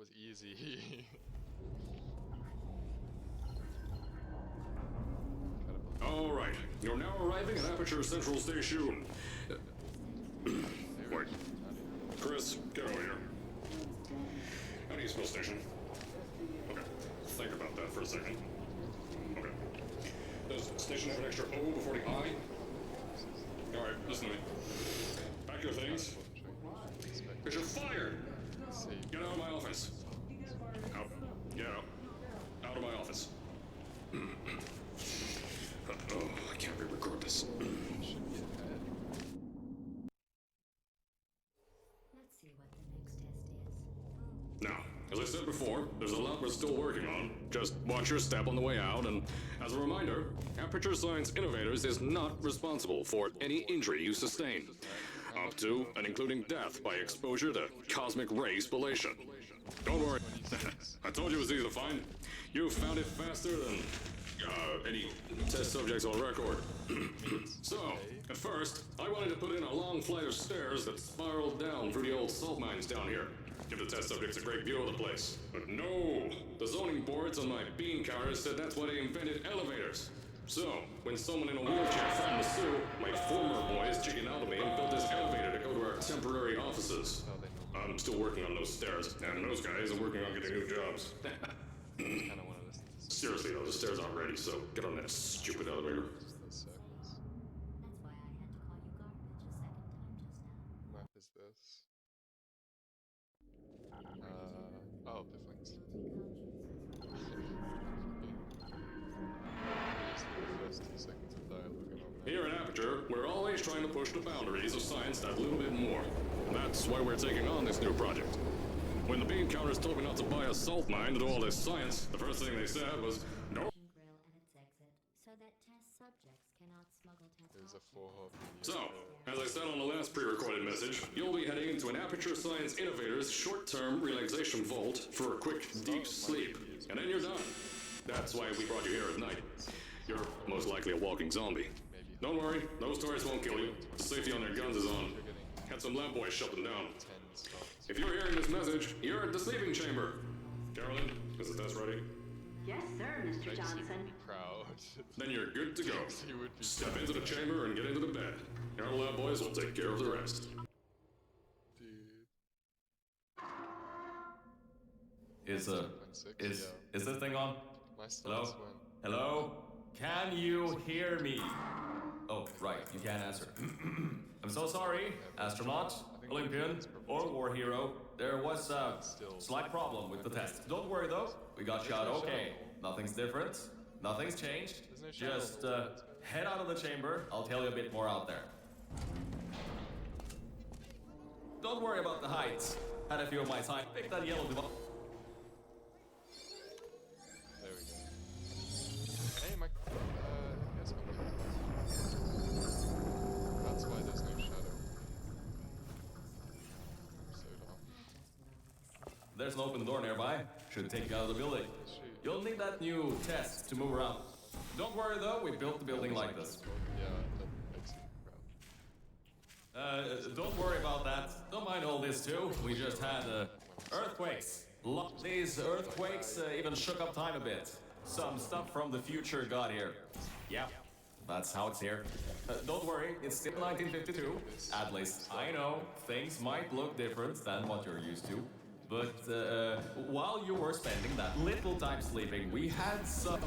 was easy. Alright, you're now arriving at Aperture Central Station. Wait. Chris, get over here. How do you spell station? Okay, think about that for a second. Okay. Does station have an extra O before the I? Alright, listen to me. Pack your things. Because you're fired! Get out of my office. Out. Get out. Out of my office. Oh, I can't re-record this. Let's see what the next test is. Now, as I said before, there's a lot we're still working on. Just watch your step on the way out, and as a reminder, Aperture Science Innovators is not responsible for any injury you sustain, up to and including death by exposure to cosmic ray spallation. Don't worry, I told you it was easy to find. You found it faster than any test subjects on record. So, at first, I wanted to put in a long flight of stairs that spiraled down through the old salt mines down here. Give the test subjects a great view of the place. But no! The zoning boards on my bean counters said that's why they invented elevators. So, when someone in a wheelchair threatened to sue, my former boys chickened out of me and built this elevator to go to our temporary offices. I'm still working on those stairs, and those guys are working on getting new jobs. Seriously though, the stairs aren't ready, so get on that stupid elevator. That's why I had to call you garbage a second time just now. Map is this? Oh, Pifflings. The first 2 seconds of dialogue and on there. Here at Aperture, we're always trying to push the boundaries of science that little bit more. That's why we're taking on this new project. When the bean counters told me not to buy a salt mine to do all this science, the first thing they said was, no. Grill at its exit, so that test subjects cannot smuggle test There's a objects. 4-hop. So, as I said on the last pre-recorded message, you'll be heading into an Aperture Science Innovators short-term relaxation vault for a quick, deep sleep. And then you're done. That's why we brought you here at night. You're most likely a walking zombie. Don't worry, those tourists won't kill you. The safety on their guns is on. Had some lab boys shut them down. If you're hearing this message, you're at the sleeping chamber. Carolyn, is the test ready? Yes, sir, Mr. Johnson. Proud. Then you're good to go. You would be Step into the chamber and get into the bed. Our lab boys will take care of the rest. Dude. Is Yeah. this thing on? My Hello? stars went. Hello? Can you hear me? Oh, right, you can't answer. I'm so sorry, astronaut, Olympian, or war hero. There was a slight problem with the test. Don't worry though, we got shot okay. Nothing's different, nothing's changed. Just head out of the chamber, I'll tell you a bit more out there. Don't worry about the heights. Had a few of my time. Pick that yellow device. There we go. Hey, my. Here's my. That's why there's no shadow. So dumb. There's an open door nearby. Should take you out of the building. Shoot. You'll need that new test to move around. Don't worry though, we built the building like this. Yeah, that makes me proud. Don't worry about that. Don't mind all this too. We just had earthquakes. These earthquakes even shook up time a bit. Some stuff from the future got here. Yep, that's how it's here. Don't worry, it's still 1952. At least I know things might look different than what you're used to. But while you were spending that little time sleeping, we had some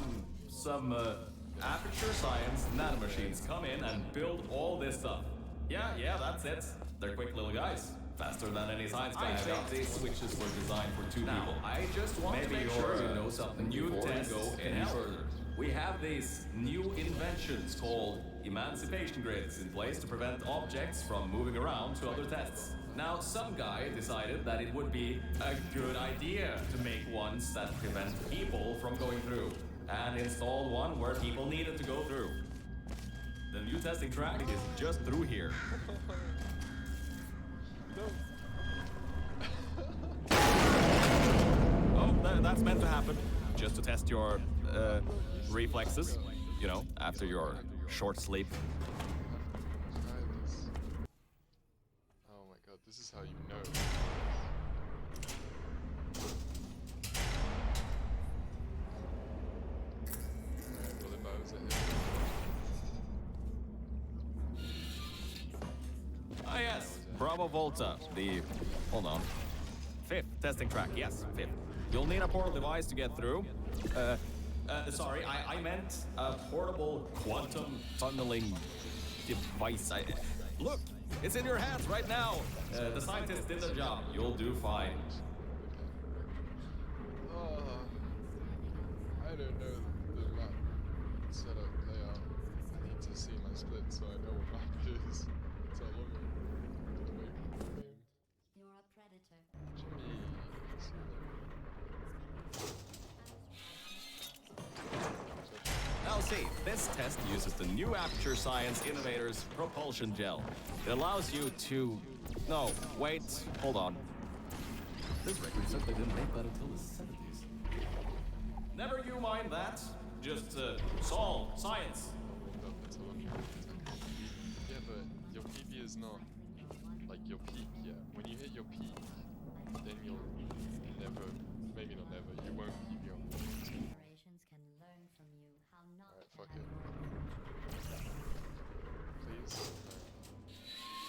Aperture Science nanomachines come in and build all this stuff. Yeah, that's it. They're quick little guys. Faster than any science guy. I think these switches were designed for two people. I just want to make sure you know something new to go any further. We have these new inventions called emancipation grids in place to prevent objects from moving around to other tests. Now, some guy decided that it would be a good idea to make ones that prevent people from going through, and installed one where people needed to go through. The new testing track is just through here. Oh, that's meant to happen. Just to test your reflexes, you know, after your short sleep. Oh my god, this is how you know. Bravo Volta, the... hold on. 5th testing track, yes, 5th. You'll need a portal device to get through. Sorry, I meant a portable quantum tunneling device. Look, it's in your hands right now. The scientists did their job. You'll do fine. I don't know the map setup layout. I need to see my split so I know what map it is. It's a long one. Just wait for the game. You're a predator. Jimmy, see Now see, this test uses the new Aperture Science Innovators Propulsion Gel. It allows you to... No, wait, hold on. This record said they didn't make that until the 70s. Never you mind that. Just, solve science. it's a long one. Yeah, but your PB is not like your peak yet. When you hit your peak, then you'll never, maybe not never, you won't keep your Generations can learn from you how not Alright, to fuck have it. Please?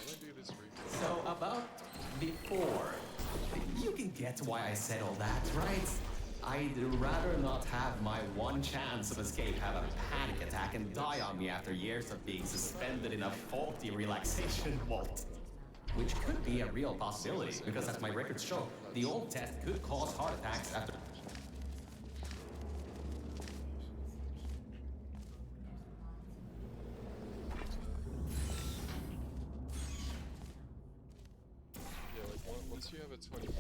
I don't do this replay. So, about before. You can get why I said all that, right? I'd rather not have my one chance of escape have a panic attack and die on me after years of being suspended in a faulty relaxation vault. Which could be a real possibility, because as my records show, the old test could cause heart attacks after... Yeah, like once you have a 24,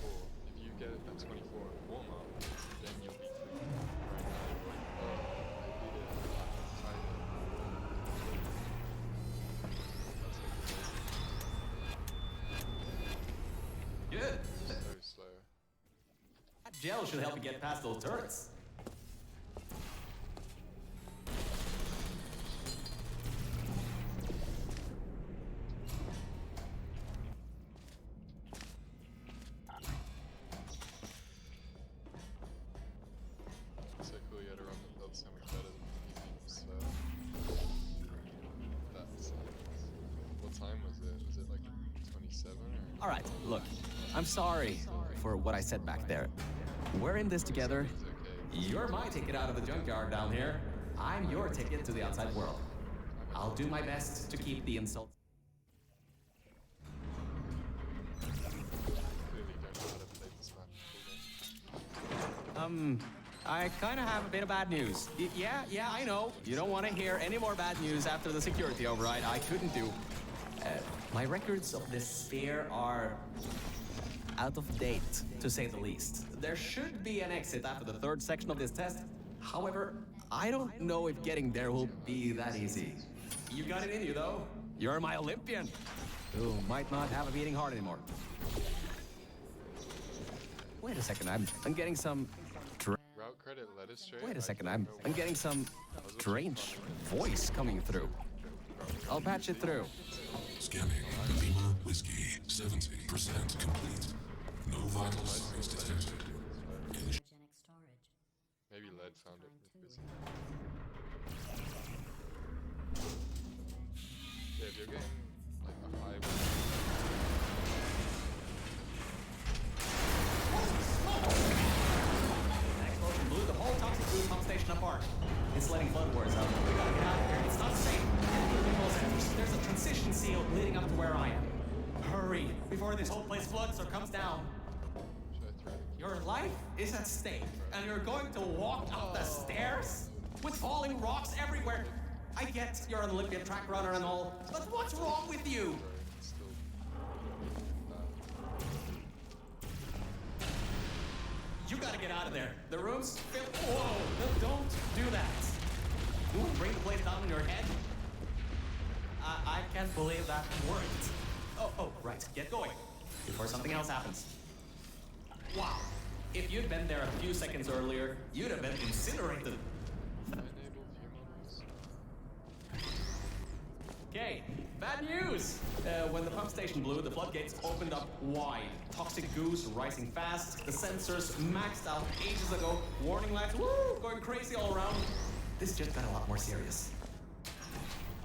if you get a 24 in warm up, then you'll be clean. Right now, you're like, oh, I did it. I'm tired. Good. That's so slow. That gel should help you get past those turrets. So cool, you had to run the build so much better than the teams. That's what time was it? Was it like 27 or? All right, look, I'm sorry for what I said back there. We're in this together. It's okay. You're my ticket out of the junkyard down here. I'm your ticket to the outside world. I'll do my best to keep the insults. Clearly don't know how to play this map. I kind of have a bit of bad news. Yeah, I know. You don't want to hear any more bad news after the security override. I couldn't do. My records of this sphere are out of date, to say the least. There should be an exit after the 3rd section of this test. However, I don't know if getting there will be that easy. You got it in you, though. You're my Olympian, who might not have a beating heart anymore. Wait a second, I'm getting some... Route credit, let us straight. Wait a second, I'm getting some strange voice coming through. I'll patch it through. Scanning. Lima Whiskey. 70% complete. No vital signs detected. Cryogenic storage. Maybe Led found it. With yeah, if you're getting like a high An explosion blew the whole toxic food pump station apart. It's letting flood wars out. We gotta get out of here. It's not safe. There's a transition seal leading up to where I am. Hurry, before this whole place floods or comes down. should I throw it? Your life is at stake, and you're going to walk up the stairs with falling rocks everywhere. I get you're an Olympian track runner and all, but what's wrong with you? It's still You gotta get out of there. The room's filled. Whoa! No, don't do that. You want to bring the place down on your head? I can't believe that worked. Oh, right. Get going before something else happens. Wow. If you'd been there a few seconds earlier, you'd have been incinerated. enable view models. Okay, bad news! When the pump station blew, the floodgates opened up wide. Toxic goose rising fast, the sensors maxed out ages ago, warning lights, woo, going crazy all around. This just got a lot more serious.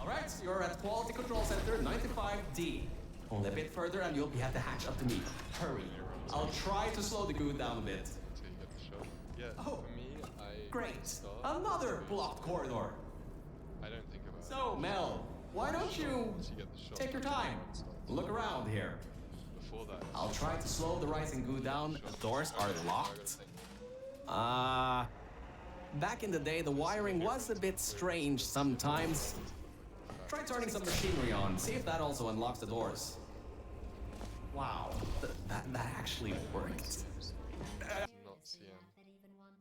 Alright, you're at Quality Control Center 95D. Only a bit further and you'll be at the hatch up to me. Hurry. I'll try to slow the goo down a bit. Until you get the shot. Yeah, Oh, for me, I Great. start. Another blocked corridor. I don't think about So, Mel, why don't you once you get the shot. take your time? Look around here. Before that, I'll try to slow the rising goo down. The doors are locked. Back in the day, the wiring was a bit strange sometimes. Try turning some machinery on. See if that also unlocks the doors. Wow, that actually worked. not CM. That even want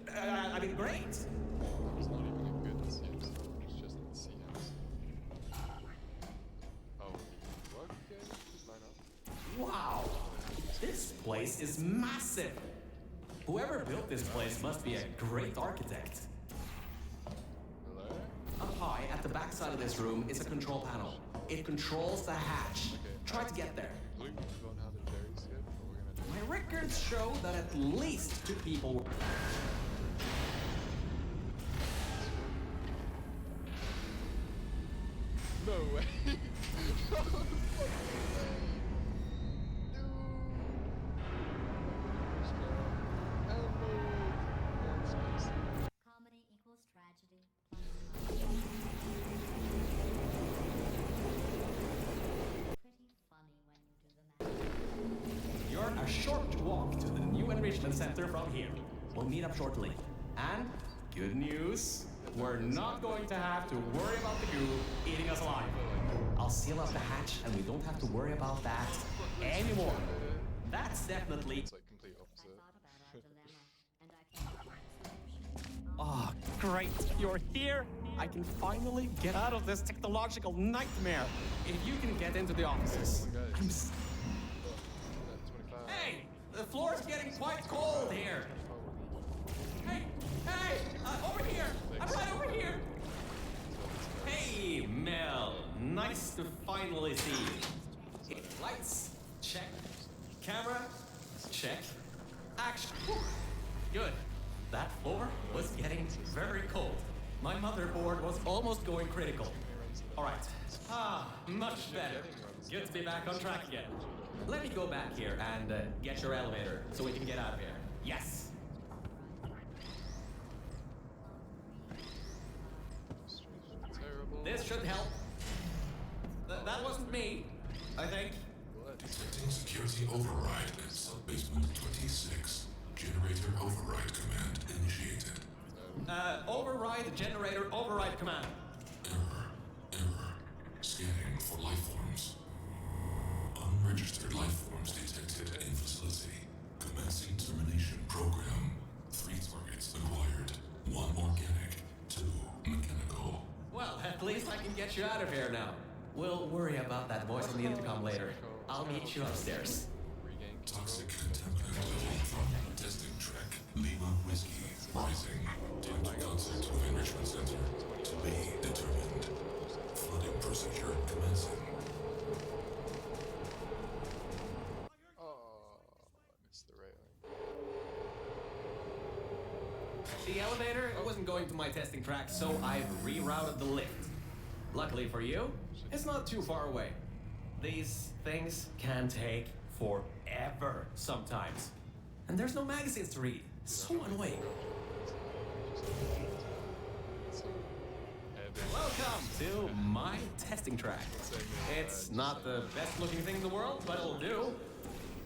to see. I mean, great. That was not even a good CM start. It's just in CMs. Oh, what? Okay, just line up. Wow, this place is massive. Whoever built this place must be a great architect. Hello? Up high at the back side of this room is a control panel. It controls the hatch. Try to get there. Blue, we've gone how the berries get. What we're gonna do? My records show that at least 2 people were. No way! No fucking way! Comedy equals tragedy. Pretty funny when you do the math. You're a short walk to the new enrichment center from here. We'll meet up shortly. And good news, we're not going to have to worry about the goo eating us alive. I'll seal up the hatch and we don't have to worry about that anymore. That's definitely. It's like complete I opposite. thought about our dilemma, and I came up with a solution. Oh, great. You're here. I can finally get out of this technological nightmare. If you can get into the offices. I'm s- 25. Hey, the floor's getting quite cold here. Hey, over here. I'm right over here. Hey, Mel. Nice to finally see you. Hey, lights, check. Camera, check. Action. Whew. Good. That floor was getting very cold. My motherboard was almost going critical. All right. Much better. Good to be back on track again. Let me go back here and get your elevator so we can get out of here. Yes. Terrible. This should help. That wasn't me, I think. Detecting security override at sub-basement 26. Generator override command initiated. Override generator override command. Error. Scanning for life forms. Unregistered life forms detected in facility. Commencing termination program. 3 targets acquired. 1 organic, 2 mechanical. Well, at least I can get you out of here now. We'll worry about that voice on the intercom later. I'll meet you upstairs. Regain Toxic contaminant level from testing track. Lima Whiskey rising due to concept of enrichment center to be determined. Flooding procedure commencing. Oh, I missed the railing. The elevator wasn't going to my testing track, so I've rerouted the lift. Luckily for you, it's not too far away. These things can take forever sometimes. And there's no magazines to read. So annoying. Welcome to my testing track. It's not the best looking thing in the world, but it'll do.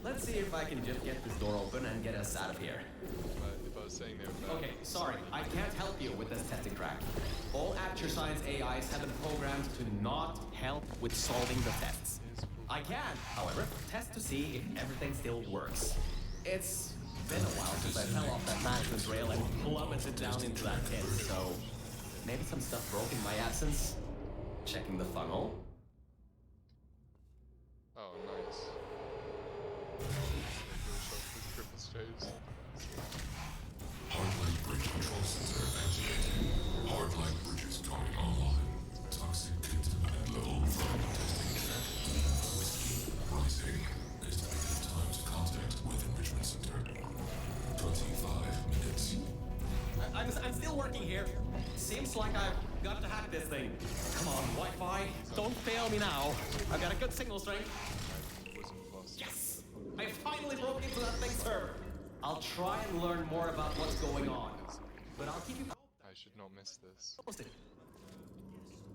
Let's see if I can just get this door open and get us out of here. If I was saying they were bad. Okay, sorry, I can't help you with this testing track. All Aperture Science AIs have been programmed to not help with solving the tests. I can, however, test to see if everything still works. It's been a while since I fell off that management rail and plummeted down into that pit, so maybe some stuff broke in my absence. Checking the funnel. Oh, nice. Triple shows. Hardlight bridge control center activated. Hardlight bridges coming online. Toxic contaminant level from testing track. Whiskey rising. Estimated time to contact with enrichment center. 25 minutes. I'm still working here. Seems like I've got to hack this thing. Come on, Wi-Fi, don't fail me now. I've got a good signal strength. Yes! I finally broke into that thing's server. I'll try and learn more about what's going on. But I'll keep you I should not miss this. posted.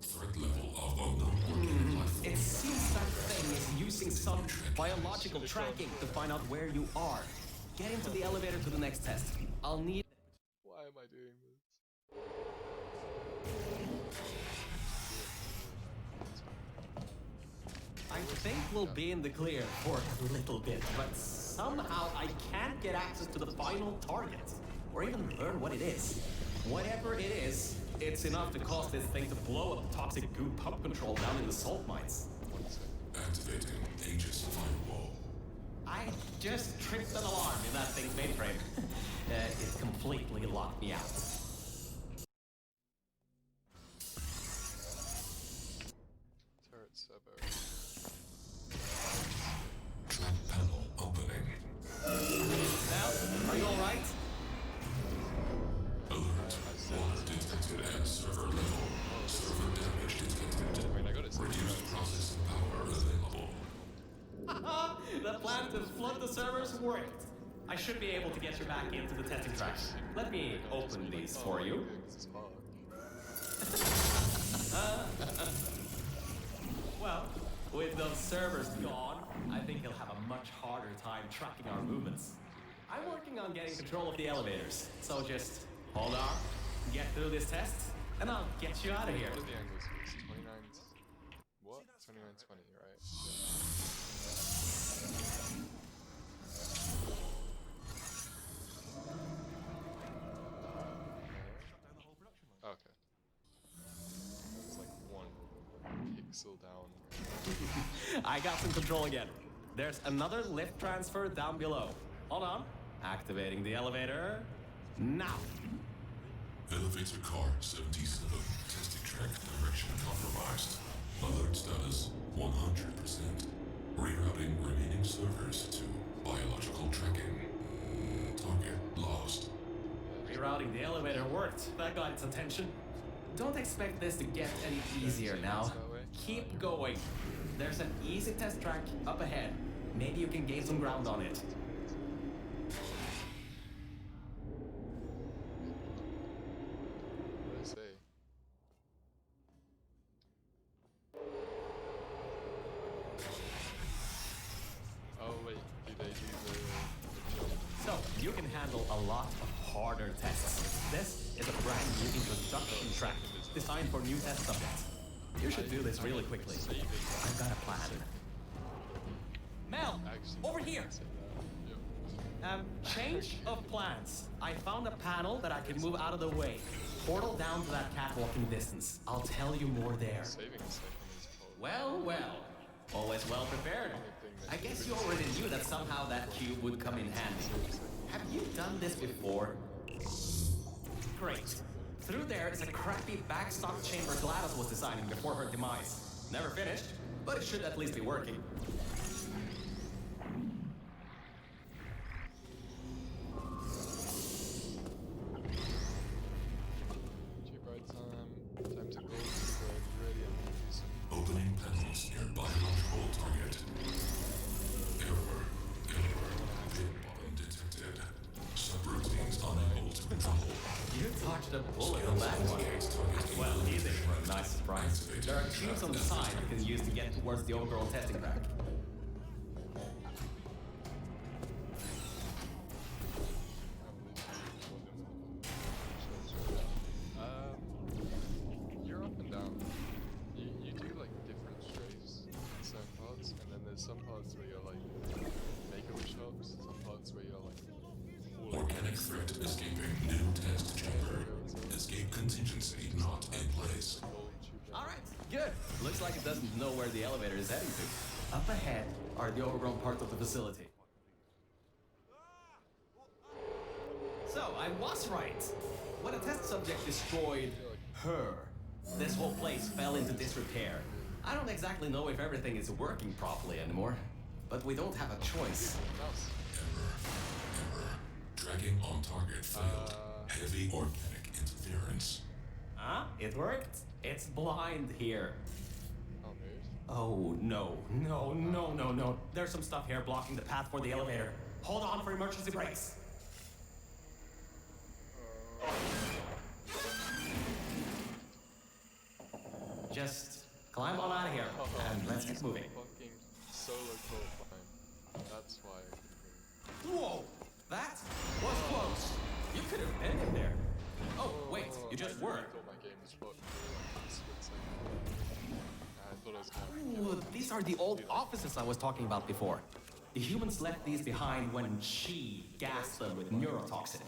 Threat level of unknown working platform. It seems that thing is using some biological tracking to find out where you are. Get into the elevator to the next test. I'll need... Why am I doing this? I think we'll be in the clear for a little bit, but somehow I can't get access to the final target, or even learn what it is. Whatever it is, it's enough to cause this thing to blow up toxic goo pump control down in the salt mines. Activating Aegis firewall. I just tripped an alarm in that thing's mainframe. It completely locked me out. Turret servo. Track panel opening. Now, are you alright? Alert. Water detected at server level. Server damage detected. I mean, I got it. Reduced processing power available. The plan to flood the servers worked. I should be able to get you back into the testing track. Let me open these for you. Well, with those servers gone, I think he'll have a much harder time tracking our movements. I'm working on getting control of the elevators, so just hold on, get through this test, and I'll get you out of here. What are the angles? It's 29. What? 2920, right? Yeah. Okay. It's like one pixel down. I got some control again. There's another lift transfer down below. Hold on. Activating the elevator. Now. Elevator car 77. Testing track direction compromised. Alert status 100%. Rerouting remaining servers to biological tracking. Target lost. Rerouting the elevator worked. That got its attention. Don't expect this to get any easier now. Keep going. There's an easy test track up ahead. Maybe you can gain some ground on it. What did I say? Oh wait, do they do the jump? So, you can handle a lot of harder tests. This is a brand new introduction track designed for new test subjects. You should do this really quickly. I've got a plan. Mel, over here. Change of plans. I found a panel that I can move out of the way. Portal down to that catwalking distance. I'll tell you more there. Saving a second is probably Well, well. Always well prepared. I guess you already knew that somehow that cube would come in handy. Have you done this before? Great. Through there is a crappy backstop chamber Gladys was designing before her demise. Never finished, but it should at least be working. G-Bride time. Time to go. Ready and do some. Opening panels near biological target. Error. Pin bottom detected. Subroutines unable to control. You dodged a bullet on that one. Well, easy. Nice surprise. There are tubes on the side you can use to get towards the overall testing track. You're up and down. You do like different strays in certain parts, and then there's some parts where you're like Make-A-Wish hubs, some parts where you're like all Organic threat escaping new test chamber. Escape contingency not in place. Alright, good. Looks like it doesn't know where the elevator is heading to. Up ahead are the overgrown parts of the facility. So, I was right. When a test subject destroyed her, this whole place fell into disrepair. I don't exactly know if everything is working properly anymore, but we don't have a choice. Error. Tracking on target failed. Heavy organic interference. Huh? It worked? It's blind here. Oh, moved. Oh, no. There's some stuff here blocking the path for the elevator. Hold on for emergency brakes. Just climb on out of here, and let's get moving. Fucking solo co-op climb. That's why I couldn't move. Whoa! That was close. You could have been in there. Oh, wait, you just I were. thought my game was fucked for a split second. I thought I was gonna Ooh, these are the old offices I was talking about before. The humans left these behind when she gassed them with neurotoxin.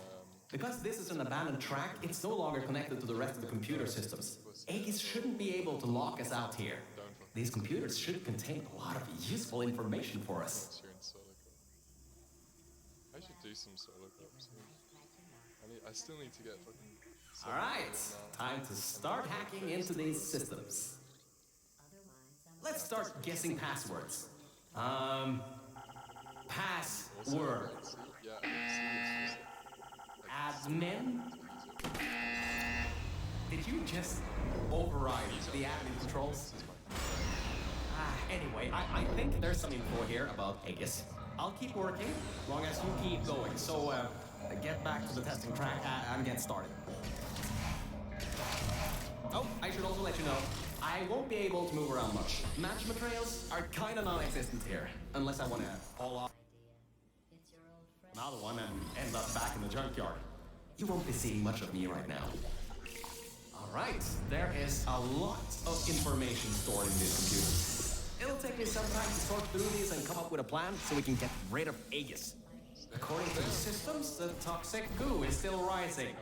Because this is an abandoned track, it's no longer connected to the rest of the computer systems. Aegis shouldn't be able to lock us out here. These computers should contain a lot of useful information for us. you're in solo co-op. I should do some solo co-op soon. I still need to get fucking... Alright, time to start hacking into these systems. Let's start guessing passwords. Password. Yeah, I see, it's just Admin? Did you just override the admin controls? Anyway, I think there's some info here about Aegis. I'll keep working, long as you keep going. So, get back to the testing track and get started. Oh, I should also let you know, I won't be able to move around much. Match materials are kinda non-existent here, unless I wanna haul off It's your old friend. another one and end up back in the junkyard. You won't be seeing much of me right now. Alright, there is a lot of information stored in these computers. It'll take me some time to sort through these and come up with a plan so we can get rid of Aegis. According to the systems, the toxic goo is still rising.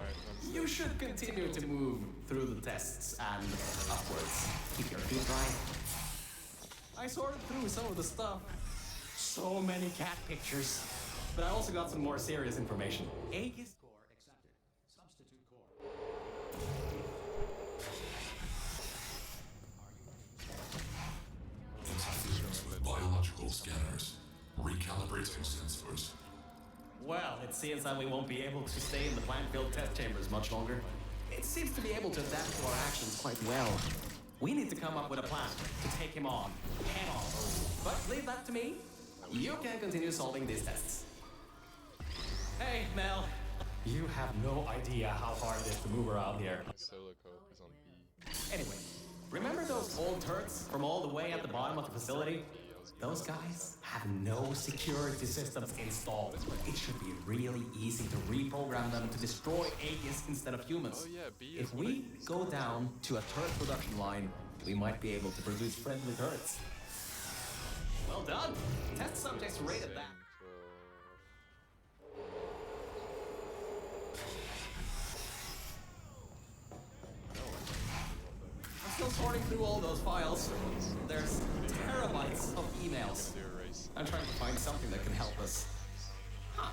You should continue to move through the tests and upwards. Keep your feet dry. I sorted through some of the stuff. So many cat pictures. But I also got some more serious information. Aegis core accepted. Substitute core. Interference with biological scanners. Recalibrating sensors. Well, it seems that we won't be able to stay in the plant-filled test chambers much longer. It seems to be able to adapt to our actions quite well. We need to come up with a plan to take him on, head on. But leave that to me. You can continue solving these tests. Hey, Mel. You have no idea how hard it is to move around here. solo co-op is on B. Anyway, remember those old turrets from all the way at the bottom of the facility? Those guys have no security systems installed. It should be really easy to reprogram them to destroy Aegis instead of humans. Oh yeah, B is If what I we use. go down to a turret production line, we might be able to produce friendly turrets. Well done! Test subjects rated that. I'm still sorting through all those files. There's terabytes of emails. I'm trying to find something that can help us. Huh.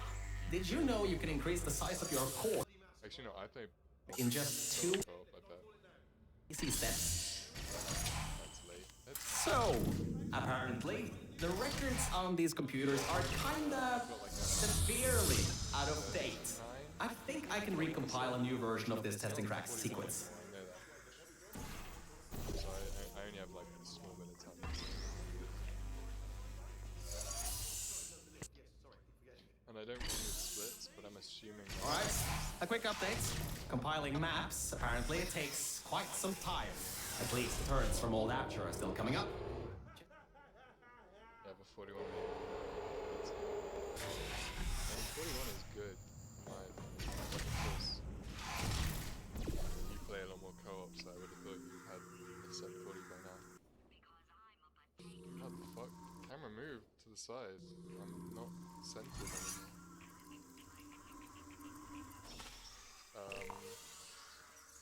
Did you know you can increase the size of your core Actually, no, I play in just 2 co-op, I bet. easy steps? That's late. That's So, apparently, the records on these computers are kinda severely out of date. I think I can recompile a new version of this testing track sequence. I know that. So I only have like a small bit of time. And I don't think it splits, but I'm assuming. Alright, a quick update. Compiling maps, apparently it takes quite some time. At least the turrets from Old Aperture are still coming up. Yeah, but 41 minutes. I mean, 41 is good. In my opinion. But of course, you play a lot more co-op, so I would have thought you had a set 40 by now. What the fuck? Camera moved to the side. I'm not centered anymore.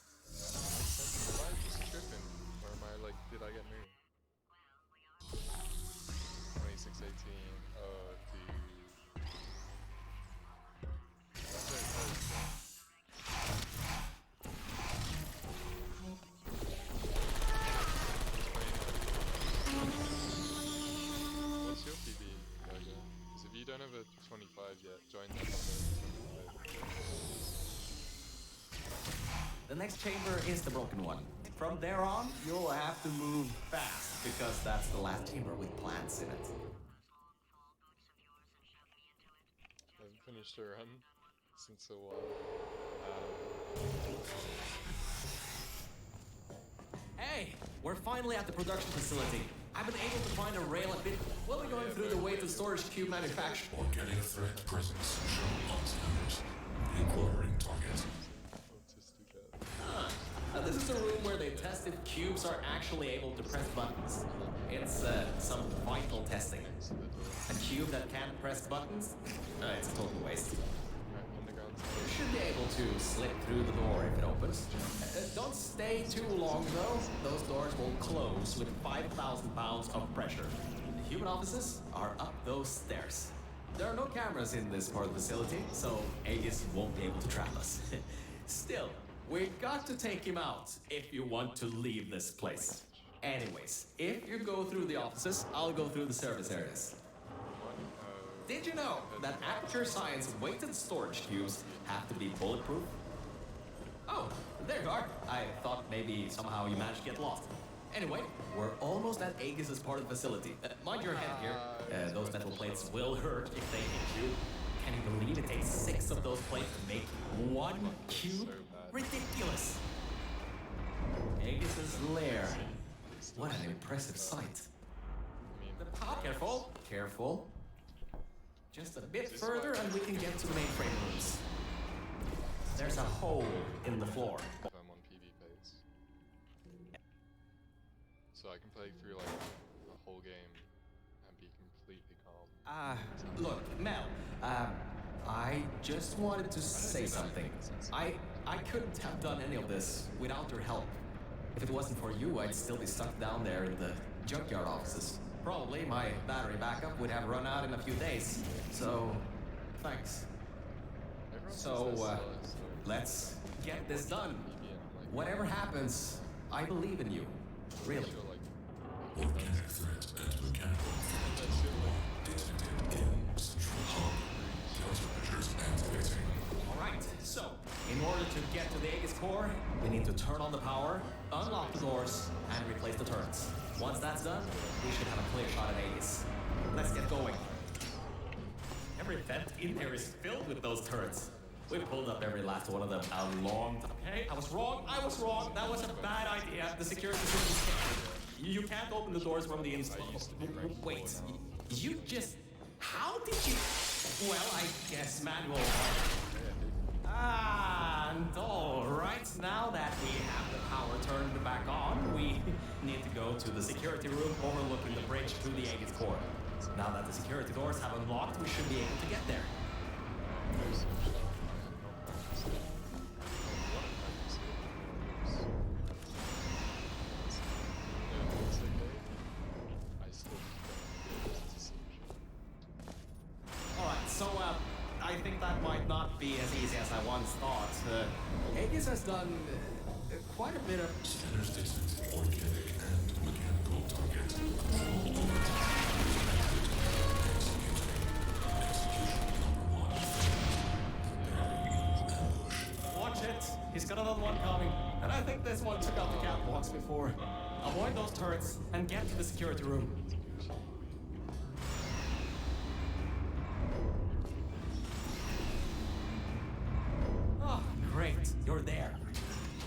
Am I just tripping? Or am I like, did I get moved? 2618. Oh, dude. That's very close, man. What's your PB, Gaga? Because if you don't have a 25 yet, next chamber is the broken one. From there on, you'll have to move fast, because that's the last chamber with plants in it. I haven't finished a run since a while. Hey, we're finally at the production facility. I've been able to find a rail a bit. We'll be going through the weighted storage cube manufacture. Organic threat presence shown on scanners. Inquiring target. This is a room where they test if cubes are actually able to press buttons. It's some vital testing. A cube that can't press buttons? It's a total waste. You should be able to slip through the door if it opens. Don't stay too long though. Those doors will close with 5,000 pounds of pressure. The human offices are up those stairs. There are no cameras in this part of the facility, so Aegis won't be able to trap us. Still, we've got to take him out if you want to leave this place. Anyways, if you go through the offices, I'll go through the service areas. Did you know that Aperture Science weighted storage cubes have to be bulletproof? Oh, there you are. I thought maybe somehow you managed to get lost. Anyway, we're almost at Aegis' part of the facility. Mind your head here. Those metal plates will hurt if they hit you. Can you believe it takes 6 of those plates to make 1 cube? Ridiculous! Aegis' lair. What an impressive sight. Careful, careful. Just a bit further and we can get to the mainframe rooms. There's a hole in the floor. If I'm on PB pace. So I can play through like the whole game and be completely calm. Look, Mel, I just wanted to say something. I couldn't have done any of this without your help. If it wasn't for you, I'd still be stuck down there in the junkyard offices. Probably my battery backup would have run out in a few days. So, thanks. So, let's get this done. Whatever happens, I believe in you. Really. Organic threat and mechanical threat detected in central hub. Countermeasures activating. Alright, so, in order to get to the Aegis core, we need to turn on the power, unlock the doors, and replace the turrets. Once that's done, we should have a clear shot at Aegis. Let's get going. Every vent in there is filled with those turrets. We pulled up every last one of them a long time. Okay, I was wrong. That was a bad idea. The security system's canceled. You can't open the doors from the inside. Wait, you just... How did you... Well, I guess manual... And alright, now that we have the power turned back on, we need to go to the security room overlooking the bridge to the Aegis core. Now that the security doors have unlocked, we should be able to get there. Alright, so I think that might not be as easy as I once thought. Aegis has done quite a bit of... Scanners detect organic and mechanical target. Execution number 1. Ambush. Watch it! He's got another one coming. And I think this one took out the catwalks before. Avoid those turrets and get to the security room. Oh, great. You're there.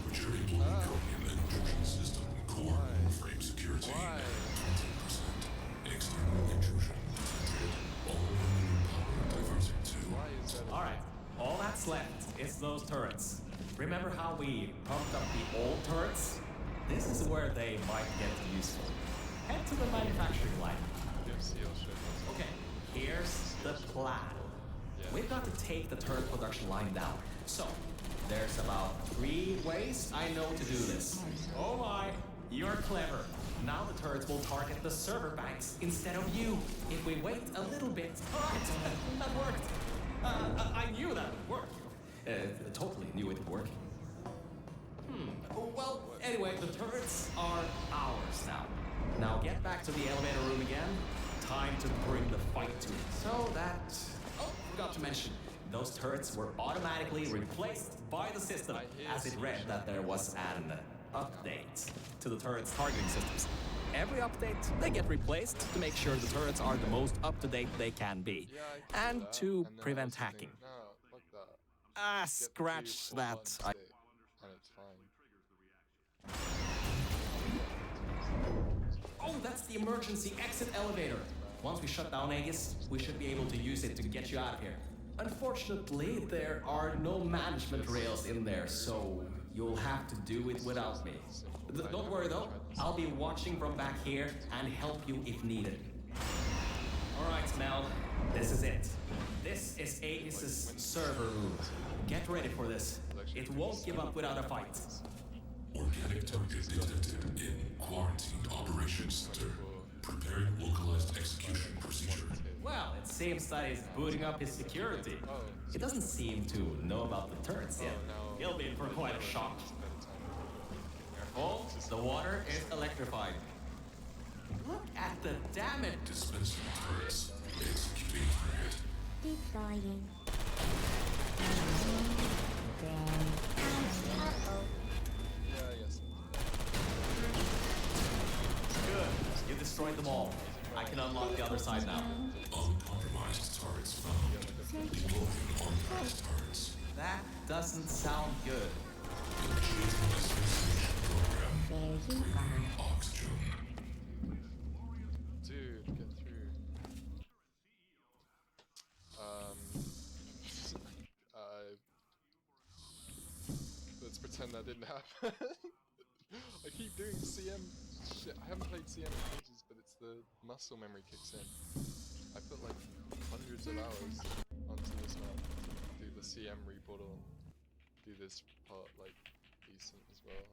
Maturity chromium intrusion system. Core frame security. 20%. External intrusion detected. All remaining power diverted to. Alright, all that's left is those turrets. Remember how we pumped up the old turrets? This is where they might get useful. Head to the manufacturing line. Okay, here's the plan. We've got to take the turret production line down. So, there's about 3 ways I know to do this. Oh my, you're clever. Now the turrets will target the server banks instead of you. If we wait a little bit... Alright, that worked. I knew that would work. Totally knew it would work. Well, anyway, the turrets are ours now. Now get back to the elevator room again. Time to bring the fight to it. So that... Oh, forgot to mention. those turrets were automatically replaced by the system as it read that there was an update to the turrets' targeting systems. Every update, they get replaced to make sure the turrets are the most up-to-date they can be, Yeah, I can and do that. to And then I prevent also hacking. think, no, fuck that. Ah, Get the scratch two that. one stick, and it's fine. Oh, that's the emergency exit elevator. Once we shut down Aegis, we should be able to use it to get you out of here. Unfortunately, there are no management rails in there, so you'll have to do it without me. Don't worry though, I'll be watching from back here and help you if needed. Alright, Mel, this is it. This is Aegis' server room. Get ready for this. It won't give up without a fight. Organic target detected in Quarantined Operations Center. Preparing localized execution procedure. Well, it seems that he's booting up his security. He doesn't seem to know about the turrets yet. He'll be in for quite a shock. Oh, the water is electrified. Look at the damage. Dispensing turrets. Executing target. Deploying. Yeah, I guess. Good. You destroyed them all. I can unlock the other side now. Uncompromised turrets found. Deploying authorized turrets. That doesn't sound good. Initiating association program. There you Breathing are. oxygen. Dude, get through. Let's pretend that didn't happen. I keep doing CM shit. I haven't played CM in ages, but it's the muscle memory kicks in. I put like hundreds of hours onto this map to do the CM reportal and do this part like decent as well.